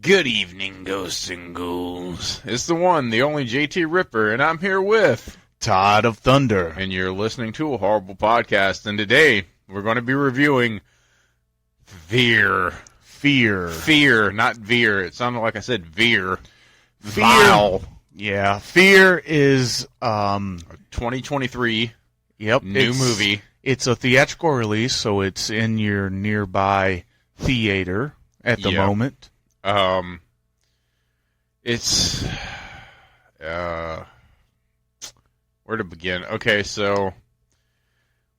Good evening, ghosts and ghouls. It's the one, the only JT Ripper, and I'm here with Todd of Thunder. And you're listening to a horrible podcast. And today, we're going to be reviewing Fear. Fear, not Veer. It sounded like I said Veer. Vile. Yeah, Fear is 2023 new movie. It's a theatrical release, so it's in your nearby theater at the moment. It's where to begin? Okay, so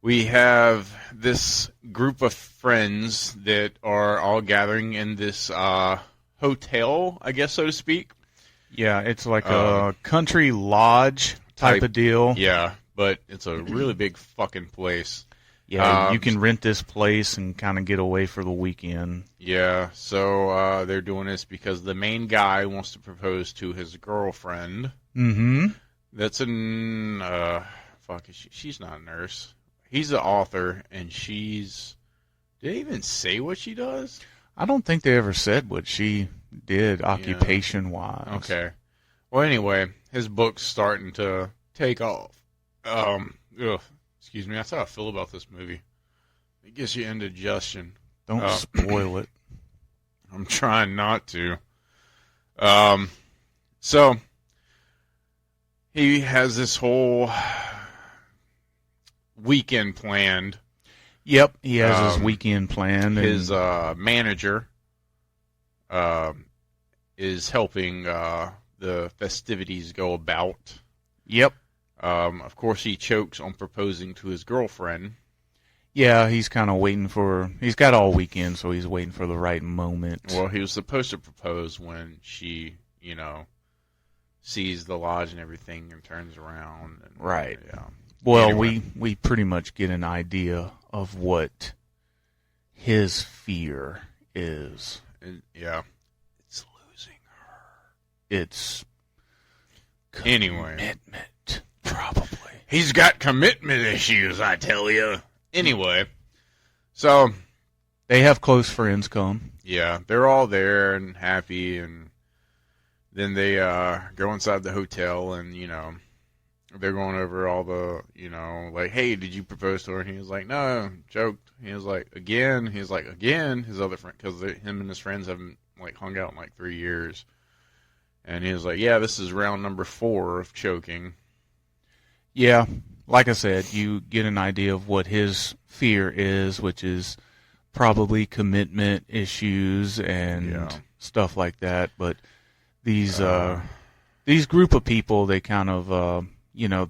we have this group of friends that are all gathering in this hotel, I guess, so to speak. Yeah, it's like a country lodge type of deal. Yeah, but it's a really big fucking place. Yeah, you can rent this place and kind of get away for the weekend. Yeah, so they're doing this because the main guy wants to propose to his girlfriend. Mm-hmm. That's she's not a nurse. He's the author, and she's... Did they even say what she does? I don't think they ever said what she did occupation-wise. Okay. Well, anyway, his book's starting to take off. Excuse me, that's how I feel about this movie. It gets you indigestion. Don't spoil it. I'm trying not to. So, he has this whole weekend planned. Yep, he has his weekend planned. His manager is helping the festivities go about. Yep. Of course, he chokes on proposing to his girlfriend. Yeah, he's kind of waiting for... He's got all weekend, so he's waiting for the right moment. Well, he was supposed to propose when she, sees the lodge and everything and turns around. And, right. Yeah. Well, anyway. we pretty much get an idea of what his fear is. Yeah. It's losing her. It's commitment, probably. He's got commitment issues, I tell you. Anyway, so they have close friends come. Yeah, they're all there and happy, and then they go inside the hotel, and they're going over all the like, hey, did you propose to her? And he was like, no, joked. He was like, again. He's like, again. His other friend, because him and his friends haven't hung out in 3 years, and he was like, yeah, this is round number 4 of choking. Yeah. Like I said, you get an idea of what his fear is, which is probably commitment issues and stuff like that. But these group of people, they kind of,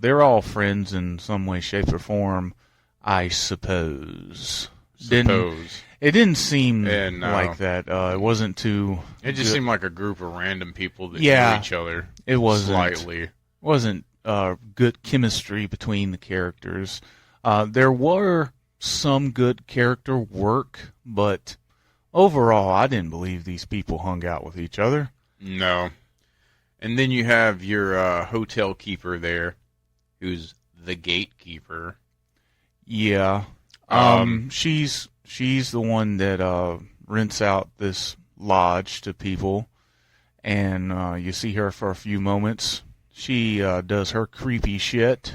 they're all friends in some way, shape, or form, I suppose. It didn't seem like that. It wasn't too... It just seemed like a group of random people that knew each other. It wasn't. Slightly. Wasn't good chemistry between the characters. There were some good character work, but overall, I didn't believe these people hung out with each other. No. And then you have your hotel keeper there, who's the gatekeeper. Yeah. She's the one that rents out this lodge to people, and you see her for a few moments. She does her creepy shit.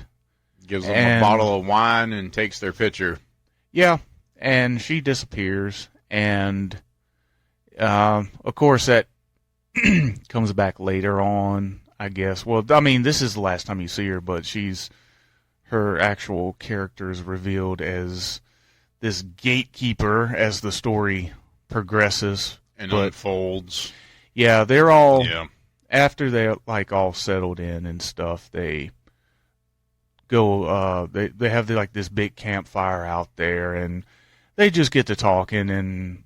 Gives them a bottle of wine and takes their picture. Yeah, and she disappears. And, of course, that comes back later on, I guess. Well, I mean, this is the last time you see her, but her actual character is revealed as this gatekeeper as the story progresses. And unfolds. Yeah, they're all... Yeah. After they're all settled in and stuff, they go. They have this big campfire out there, and they just get to talking. And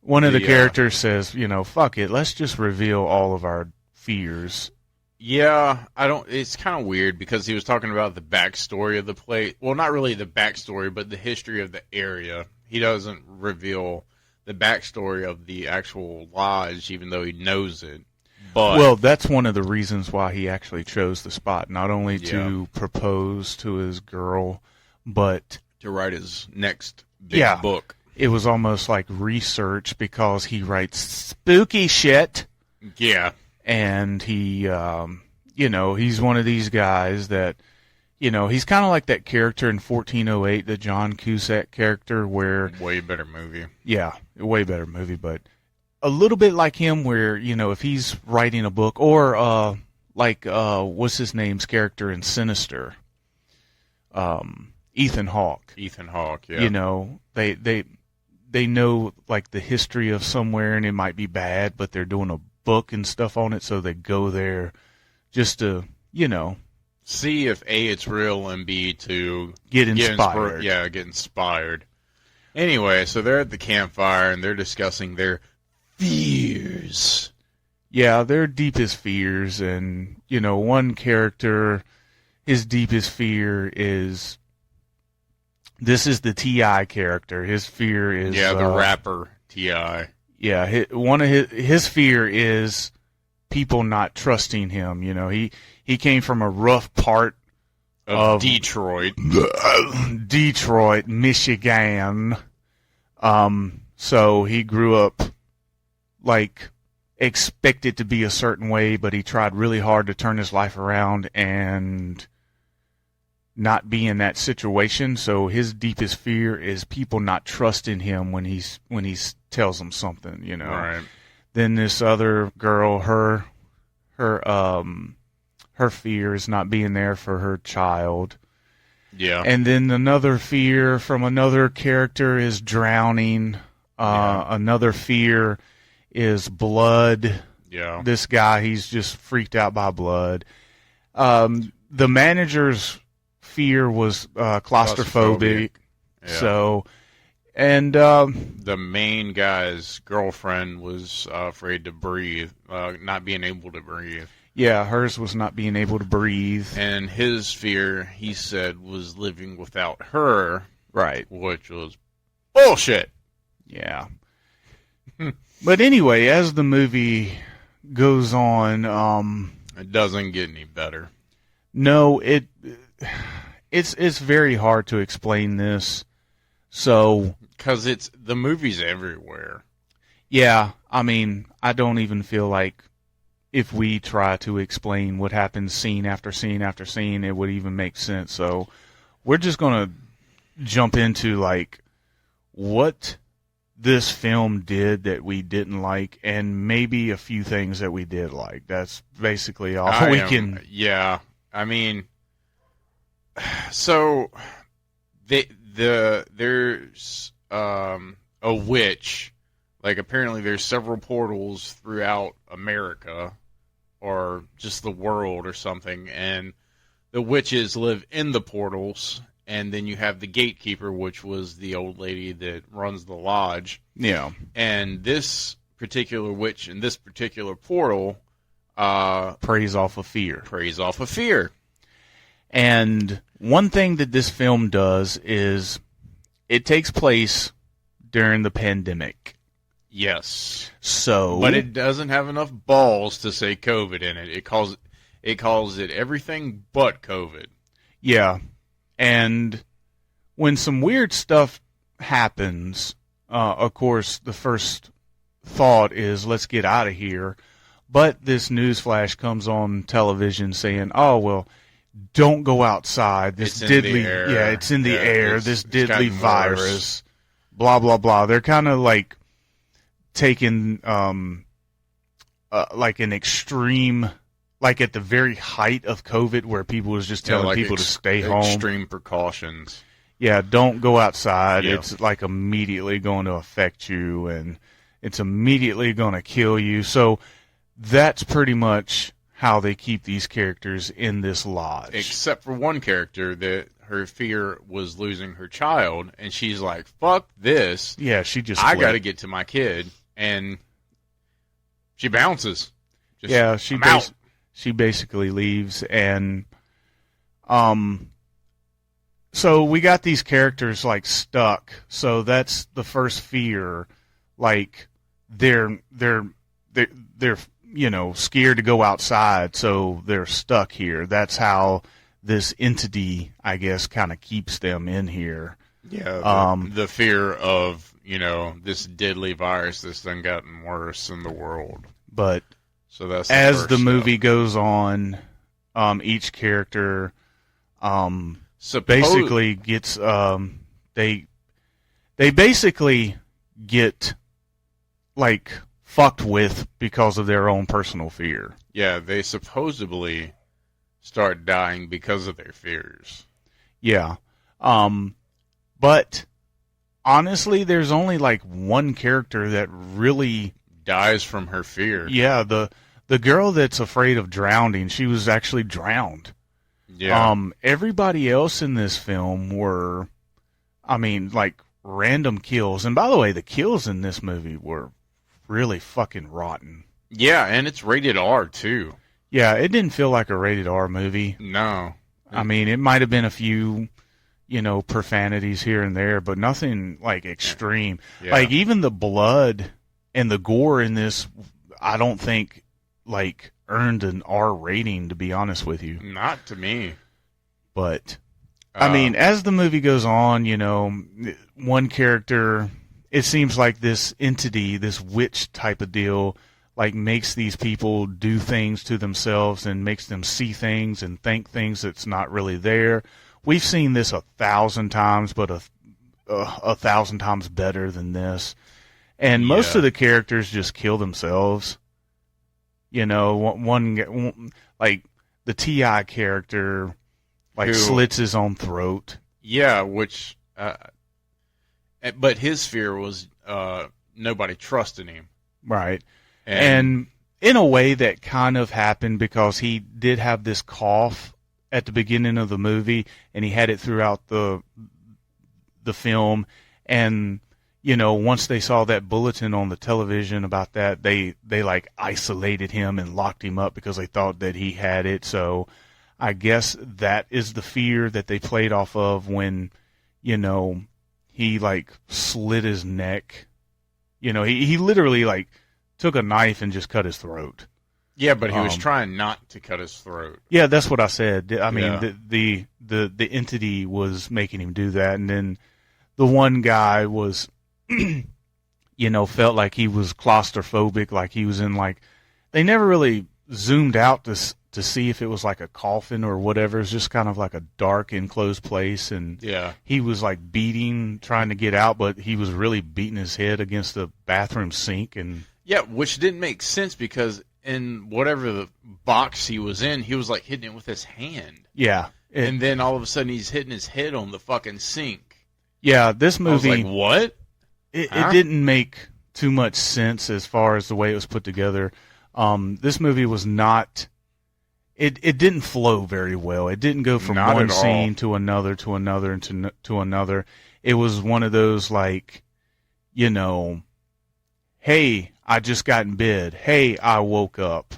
one of the characters says, "Fuck it, let's just reveal all of our fears." Yeah, It's kind of weird because he was talking about the backstory of the place. Well, not really the backstory, but the history of the area. He doesn't reveal the backstory of the actual lodge, even though he knows it. Well, that's one of the reasons why he actually chose the spot, not only to propose to his girl, but to write his next big book. it was almost like research because he writes spooky shit. Yeah. And he, he's one of these guys that, he's kind of like that character in 1408, the John Cusack character where... Way better movie. Yeah, way better movie, but a little bit like him where, if he's writing a book or, what's his name's character in Sinister? Ethan Hawke. Ethan Hawke, yeah. They know, like, the history of somewhere and it might be bad, but they're doing a book and stuff on it, so they go there just to, see if A, it's real, and B, to get inspired. Get inspired. Anyway, so they're at the campfire and they're discussing their fears. Yeah, their deepest fears, and, one character, his deepest fear is, this is the T.I. character. His fear is... Yeah, the rapper T.I. Yeah, his fear is people not trusting him. He came from a rough part of Detroit, Michigan. So he grew up like expected to be a certain way, but he tried really hard to turn his life around and not be in that situation. So his deepest fear is people not trusting him when he tells them something, Right. Then this other girl, her fear is not being there for her child. Yeah. And then another fear from another character is drowning. Another fear is blood. Yeah. This guy, he's just freaked out by blood. The manager's fear was claustrophobic. Yeah. So, and the main guy's girlfriend was afraid to breathe, not being able to breathe. Yeah, hers was not being able to breathe. And his fear, he said, was living without her. Right. Which was bullshit. Yeah. But anyway, as the movie goes on, it doesn't get any better. No, it's very hard to explain this. So, because the movie's everywhere. Yeah, I mean, I don't even feel like if we try to explain what happens scene after scene after scene, it would even make sense. So we're just going to jump into like what this film did that we didn't like and maybe a few things that we did like. That's basically all we can. Yeah. I mean, so there's a witch. Like, apparently there's several portals throughout America or just the world or something, and the witches live in the portals, and then you have the gatekeeper, which was the old lady that runs the lodge. Yeah. And this particular witch in this particular portal preys off of fear. Preys off of fear. And one thing that this film does is it takes place during the pandemic. Yes. So, but it doesn't have enough balls to say COVID in it. It calls it everything but COVID. Yeah. And when some weird stuff happens, of course, the first thought is, let's get out of here. But this news flash comes on television saying, oh, well, don't go outside. This deadly, it's in the air. This deadly virus, blah, blah, blah. They're kind of like taking like an extreme, like at the very height of COVID where people was just telling people to stay home. Extreme precautions. Yeah, don't go outside. Yeah. It's like immediately going to affect you and it's immediately going to kill you. So that's pretty much how they keep these characters in this lodge. Except for one character that her fear was losing her child, and she's like, fuck this. Yeah, she just I got to get to my kid. And she bounces. She basically leaves. And so we got these characters like stuck. So that's the first fear. Like they're scared to go outside, so they're stuck here. That's how this entity, I guess, kind of keeps them in here. Yeah, the fear of, this deadly virus that's done gotten worse in the world. But so that's as the movie goes on, each character basically gets they basically get like fucked with because of their own personal fear. Yeah, they supposedly start dying because of their fears. Yeah. But honestly, there's only like one character that really dies from her fear. Yeah, the girl that's afraid of drowning, she was actually drowned. Yeah. Everybody else in this film were, like random kills. And by the way, the kills in this movie were really fucking rotten. Yeah, and it's rated R too. Yeah, it didn't feel like a rated R movie. No. It might have been a few, profanities here and there, but nothing like extreme. Yeah. Like even the blood and the gore in this, I don't think like earned an R rating, to be honest with you. Not to me. But as the movie goes on, one character, it seems like this entity, this witch type of deal, like makes these people do things to themselves and makes them see things and think things that's not really there. We've seen this 1,000 times, but 1,000 times better than this. And most of the characters just kill themselves. One like the T.I. character, like slits his own throat. Yeah, which, but his fear was nobody trusted him. Right. And in a way that kind of happened because he did have this cough at the beginning of the movie, and he had it throughout the film. And, once they saw that bulletin on the television about that, they like isolated him and locked him up because they thought that he had it. So I guess that is the fear that they played off of when, he like slit his neck. He literally like took a knife and just cut his throat. Yeah, but he was trying not to cut his throat. Yeah, that's what I said. The entity was making him do that, and then the one guy was, felt like he was claustrophobic, like he was in like. They never really zoomed out to see if it was like a coffin or whatever. It was just kind of like a dark enclosed place, and he was like trying to get out, but he was really beating his head against the bathroom sink and. Yeah, which didn't make sense because in whatever the box he was in, he was like hitting it with his hand. Yeah. And then all of a sudden he's hitting his head on the fucking sink. Yeah, this movie. I was like, what? It didn't make too much sense as far as the way it was put together. This movie was not. It didn't flow very well. It didn't go from one scene to another to another and to another. It was one of those like, hey, I just got in bed. Hey, I woke up.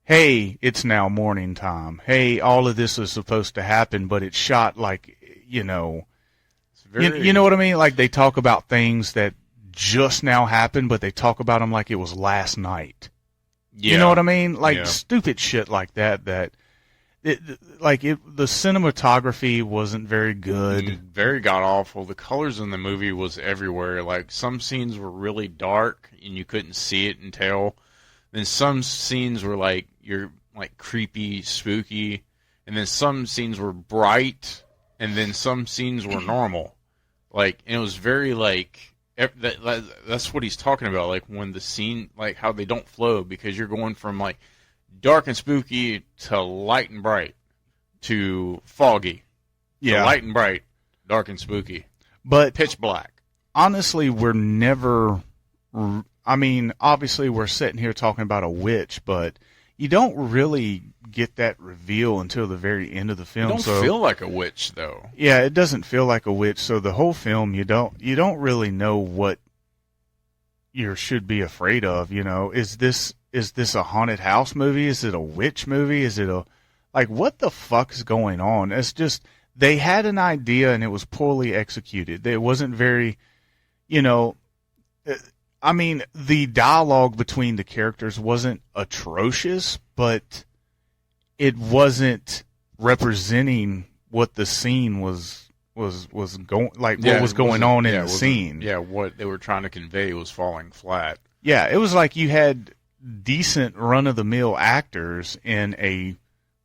Hey, it's now morning time. Hey, all of this is supposed to happen, but it's shot like, you know what I mean? Like they talk about things that just now happened, but they talk about them like it was last night. Yeah. You know what I mean? Like stupid shit like that. The cinematography wasn't very good. Very god awful. The colors in the movie was everywhere. Like some scenes were really dark and you couldn't see it and tell. Then some scenes were like creepy, spooky, and then some scenes were bright, and then some scenes were normal. And it was very that's what he's talking about. Like when the scene, like how they don't flow because you're going from like dark and spooky to light and bright to foggy. Yeah. To light and bright, dark and spooky. But pitch black. Honestly, we're never. Obviously, we're sitting here talking about a witch, but you don't really get that reveal until the very end of the film. It don't feel like a witch, though. Yeah, it doesn't feel like a witch. So the whole film, you don't really know what you should be afraid of. Is this a haunted house movie? Is it a witch movie? Is it what the fuck is going on? It's just they had an idea and it was poorly executed. It wasn't very, the dialogue between the characters wasn't atrocious, but it wasn't representing what the scene was going, like what was going on in the scene. Yeah, what they were trying to convey was falling flat. Yeah, it was like you had decent run-of-the-mill actors in a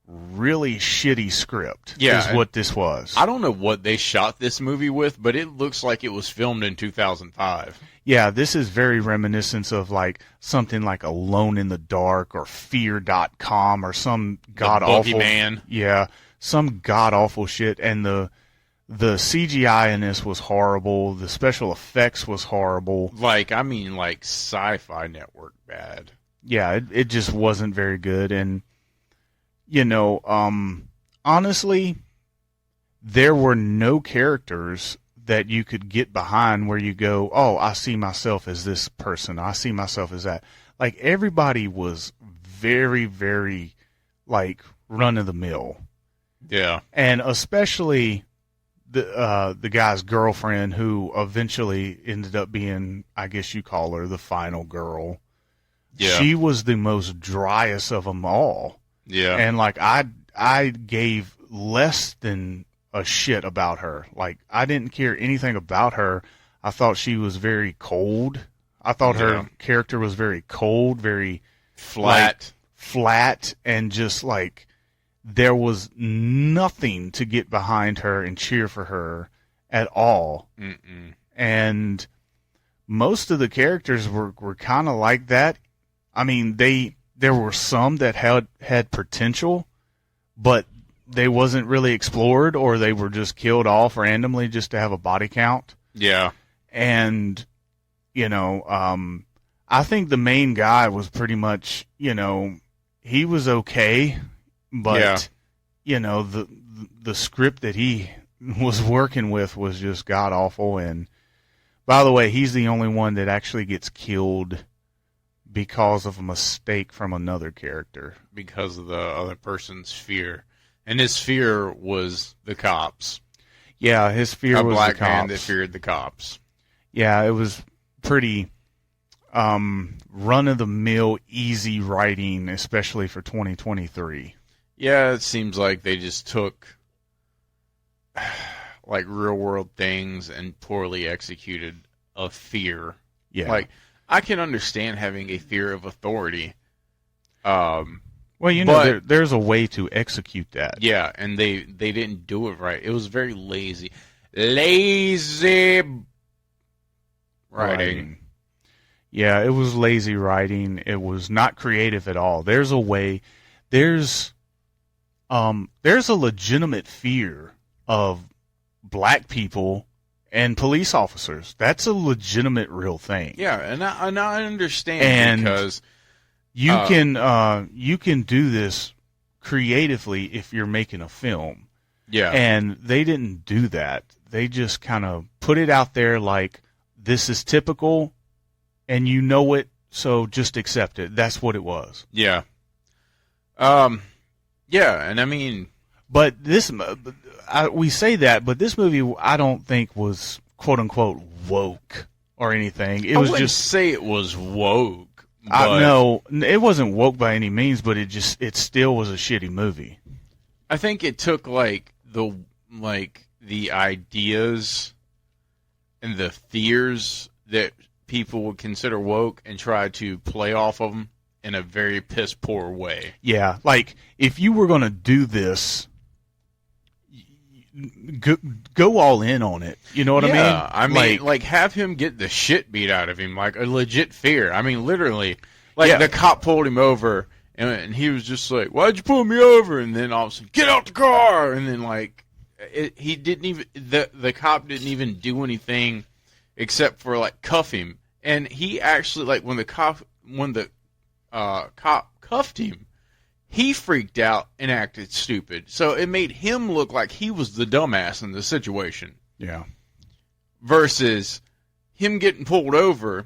really shitty script. Yeah, is what this was. I don't know what they shot this movie with, but it looks like it was filmed in 2005. Yeah, this is very reminiscent of like something like Alone in the Dark or Fear.com or some god-awful... Man. Yeah, some god-awful shit. And the CGI in this was horrible. The special effects was horrible. Like Sci-Fi Network bad. Yeah, it just wasn't very good. And, honestly, there were no characters that you could get behind where you go, oh, I see myself as this person. I see myself as that. Like, everybody was very, very, like, run-of-the-mill. Yeah. And especially the guy's girlfriend, who eventually ended up being, I guess you call her, the final girl. Yeah. She was the most driest of them all. Yeah. And, like, I gave less than a shit about her. Like, I didn't care anything about her. I thought she was very cold. I thought her character was very cold, very flat, and just like there was nothing to get behind her and cheer for her at all. Mm-mm. And most of the characters were kind of like that. I mean, there were some that had potential, but they wasn't really explored, or they were just killed off randomly just to have a body count. Yeah. And, I think the main guy was pretty much, he was okay, but, the script that he was working with was just god-awful. And, by the way, he's the only one that actually gets killed because of a mistake from another character. Because of the other person's fear. And his fear was the cops. Yeah, his fear was the cops. A black man that feared the cops. Yeah, it was pretty run-of-the-mill, easy writing, especially for 2023. Yeah, it seems like they just took like real-world things and poorly executed a fear. Yeah. Like, I can understand having a fear of authority. Well, there's a way to execute that. Yeah, and they didn't do it right. It was very lazy. Lazy writing. Yeah, it was lazy writing. It was not creative at all. There's a way. There's a legitimate fear of black people and police officers. That's a legitimate, real thing. Yeah, and I understand, and because you can do this creatively if you're making a film. Yeah. And they didn't do that. They just kind of put it out there like, this is typical, and you know it, so just accept it. That's what it was. Yeah. Yeah, and I mean... But we say that, but this movie I don't think was quote-unquote woke or anything. I wouldn't say it was woke. No, it wasn't woke by any means, but it still was a shitty movie. I think it took the ideas and the fears that people would consider woke and try to play off of them in a very piss poor way. Yeah, like if you were going to do this, go all in on it. You know what I mean? Yeah, I mean, like have him get the shit beat out of him, like a legit fear. I mean, literally, the cop pulled him over, and he was just like, "Why'd you pull me over?" And then all of a sudden, "Get out the car!" And then he didn't even the cop didn't even do anything except for cuff him. And he actually when the cop cuffed him, he freaked out and acted stupid. So it made him look like he was the dumbass in the situation. Yeah. Versus him getting pulled over,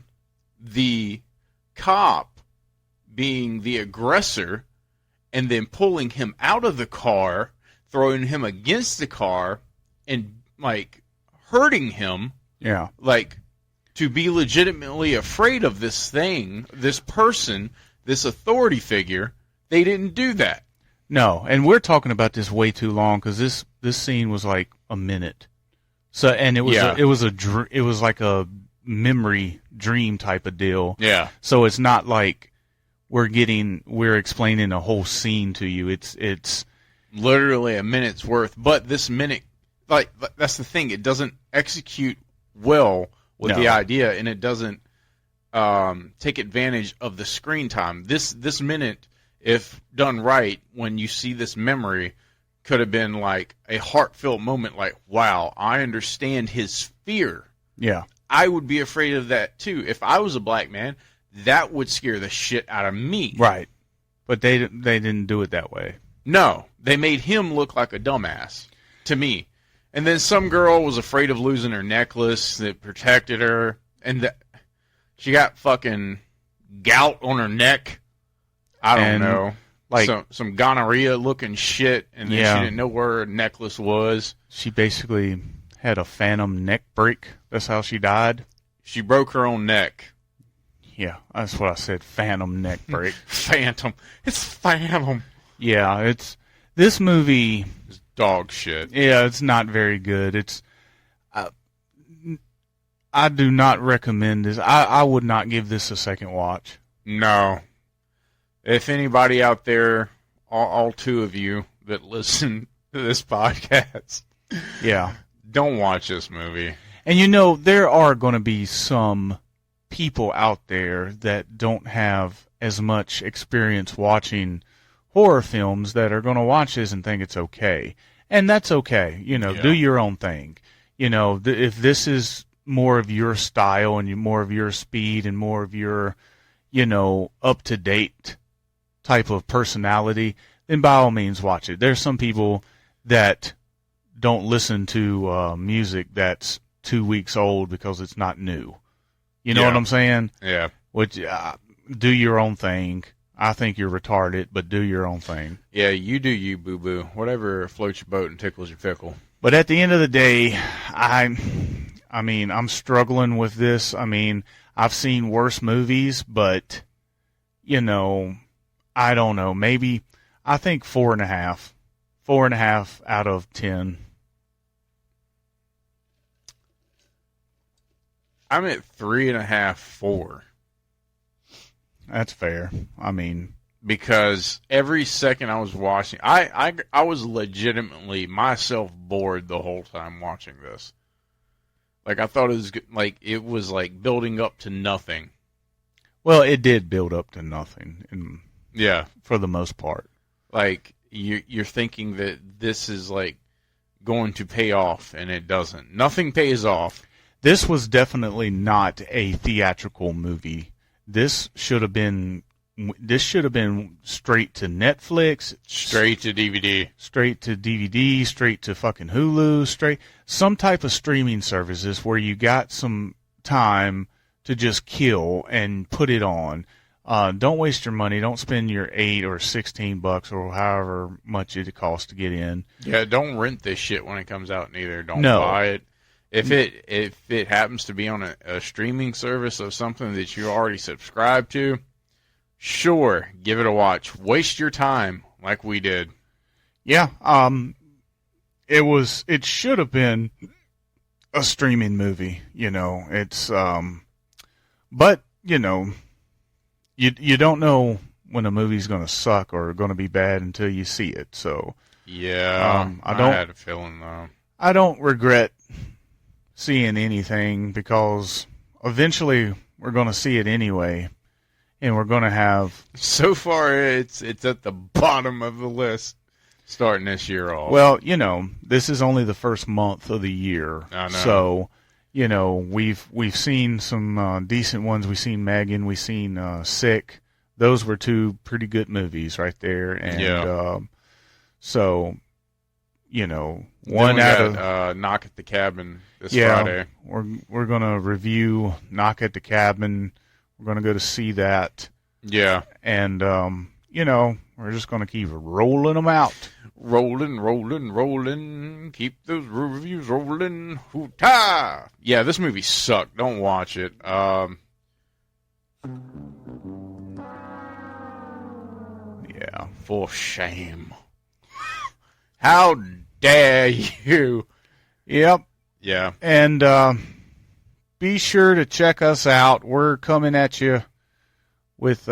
the cop being the aggressor, and then pulling him out of the car, throwing him against the car, and hurting him. Yeah. To be legitimately afraid of this thing, this person, this authority figure. They didn't do that. No, and we're talking about this way too long because this scene was like a minute. So, and it was like a memory dream type of deal. Yeah. So it's not like we're explaining a whole scene to you. It's literally a minute's worth. But this minute, like, that's the thing. It doesn't execute well with the idea, and it doesn't take advantage of the screen time. This minute, if done right, when you see this memory, could have been like a heartfelt moment. Like, wow, I understand his fear. Yeah. I would be afraid of that too. If I was a black man, that would scare the shit out of me. Right. But they didn't do it that way. No, they made him look like a dumbass to me. And then some girl was afraid of losing her necklace that protected her, and she got fucking gout on her neck. I don't know. Like some gonorrhea looking shit, and then she didn't know where her necklace was. She basically had a phantom neck break. That's how she died. She broke her own neck. Yeah, that's what I said. Phantom neck break. Phantom. It's Phantom. Yeah, this movie. It's dog shit. Yeah, it's not very good. It's. I do not recommend this. I would not give this a second watch. No. If anybody out there, all two of you that listen to this podcast, yeah, don't watch this movie. And there are going to be some people out there that don't have as much experience watching horror films that are going to watch this and think it's okay. And that's okay. Do your own thing. If this is more of your style and more of your speed and more of your, up-to-date type of personality, then by all means watch it. There's some people that don't listen to music that's 2 weeks old because it's not new. You know what I'm saying? Yeah. Which, do your own thing. I think you're retarded, but do your own thing. Yeah, you do you, boo-boo. Whatever floats your boat and tickles your pickle. But at the end of the day, I'm struggling with this. I mean, I've seen worse movies, but, I don't know. Maybe, I think 4.5. 4.5 out of 10. I'm at 3.5, 4. That's fair. I mean, because every second I was watching, I was legitimately myself bored the whole time watching this. Like, I thought it was like building up to nothing. Well, it did build up to nothing. Yeah, for the most part. Like you're thinking that this is like going to pay off, and it doesn't. Nothing pays off. This was definitely not a theatrical movie. This should have been straight to Netflix, straight to DVD, straight to fucking Hulu, some type of streaming services where you got some time to just kill and put it on. Don't waste your money. Don't spend your $8 or $16 or however much it costs to get in. Yeah, don't rent this shit when it comes out neither. Don't buy it. If it happens to be on a streaming service of something that you already subscribe to, sure, give it a watch. Waste your time like we did. Yeah, it should have been a streaming movie, It's but you don't know when a movie's going to suck or going to be bad until you see it. So yeah, I had a feeling though. I don't regret seeing anything because eventually we're going to see it anyway, and we're going to have. So far, it's at the bottom of the list starting this year off. Well, this is only the first month of the year, I know. So we've seen some decent ones. We've seen Megan. We've seen Sick. Those were two pretty good movies right there, and so. One out of Knock at the Cabin this Friday. We're gonna review Knock at the Cabin. We're gonna go to see that. Yeah, and we're just gonna keep rolling them out. Rolling. Keep those reviews rolling. Hoota! Yeah, this movie sucked. Don't watch it. Yeah, for shame. How dare you? Yep. Yeah. And be sure to check us out. We're coming at you with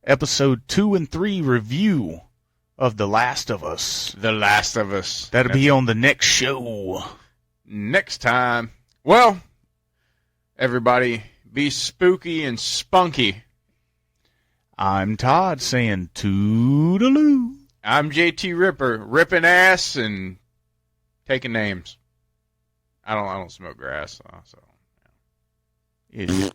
episode 2 and 3 review of The Last of Us. The Last of Us. That'll be on the next show. Next time. Well, everybody, be spooky and spunky. I'm Todd saying toodaloo. I'm JT Ripper, ripping ass and taking names. I don't smoke grass, so. Yeah.